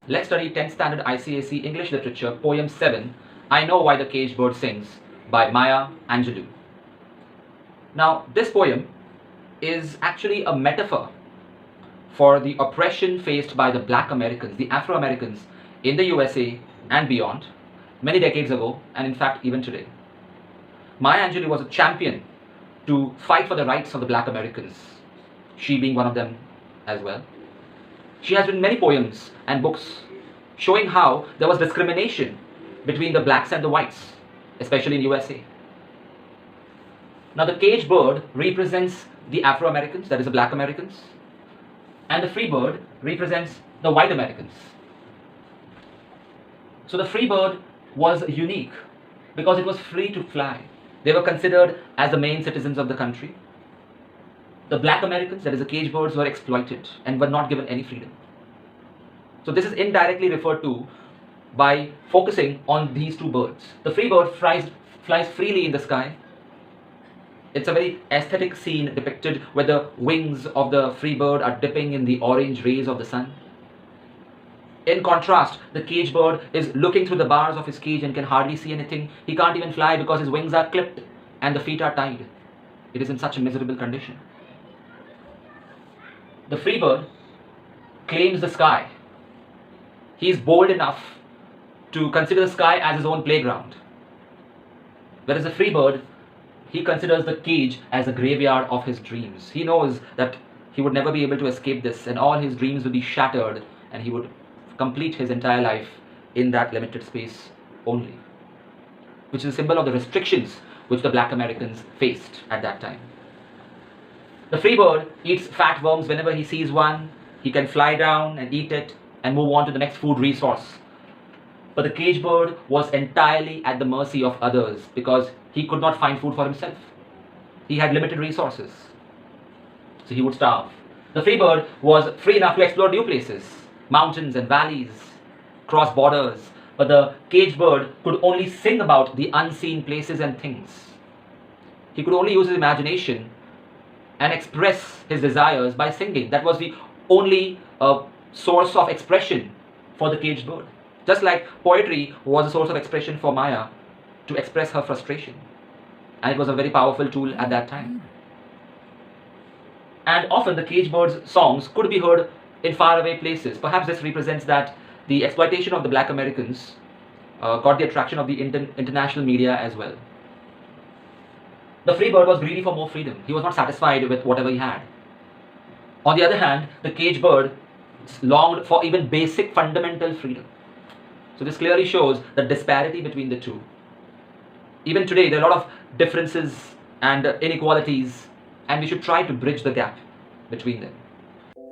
Let's study 10th standard ICSE English Literature, Poem 7, I Know Why the Caged Bird Sings by Maya Angelou. Now, this poem is actually a metaphor for the oppression faced by the black Americans, the Afro-Americans in the USA and beyond, many decades ago, and in fact even today. Maya Angelou was a champion to fight for the rights of the black Americans, she being one of them as well. She has written many poems and books showing how there was discrimination between the blacks and the whites, especially in USA. Now the caged bird represents the Afro-Americans, that is the black Americans, and the free bird represents the white Americans. So the free bird was unique because it was free to fly. They were considered as the main citizens of the country. The black Americans, that is the caged birds, were exploited and were not given any freedom. So this is indirectly referred to by focusing on these two birds. The free bird flies freely in the sky. It's a very aesthetic scene depicted where the wings of the free bird are dipping in the orange rays of the sun. In contrast, the caged bird is looking through the bars of his cage and can hardly see anything. He can't even fly because his wings are clipped and the feet are tied. It is in such a miserable condition. The free bird claims the sky. He is bold enough to consider the sky as his own playground. Whereas the free bird, he considers the cage as a graveyard of his dreams. He knows that he would never be able to escape this and all his dreams will be shattered and he would complete his entire life in that limited space only, which is a symbol of the restrictions which the black Americans faced at that time. The free bird eats fat worms whenever he sees one. He can fly down and eat it and move on to the next food resource. But the caged bird was entirely at the mercy of others because he could not find food for himself. He had limited resources, so he would starve. The free bird was free enough to explore new places, mountains and valleys, cross borders, but the caged bird could only sing about the unseen places and things. He could only use his imagination and express his desires by singing. That was the only source of expression for the caged bird. Just like poetry was a source of expression for Maya to express her frustration. And it was a very powerful tool at that time. And often the caged bird's songs could be heard in faraway places. Perhaps this represents that the exploitation of the black Americans got the attraction of the international media as well. The free bird was greedy for more freedom. He was not satisfied with whatever he had. On the other hand, the caged bird longed for even basic fundamental freedom. So this clearly shows the disparity between the two. Even today, there are a lot of differences and inequalities, and we should try to bridge the gap between them.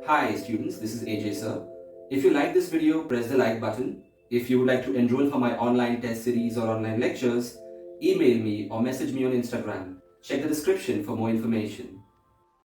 Hi students, this is AJ sir. If you like this video, press the like button. If you would like to enroll for my online test series or online lectures, email me or message me on Instagram. Check the description for more information.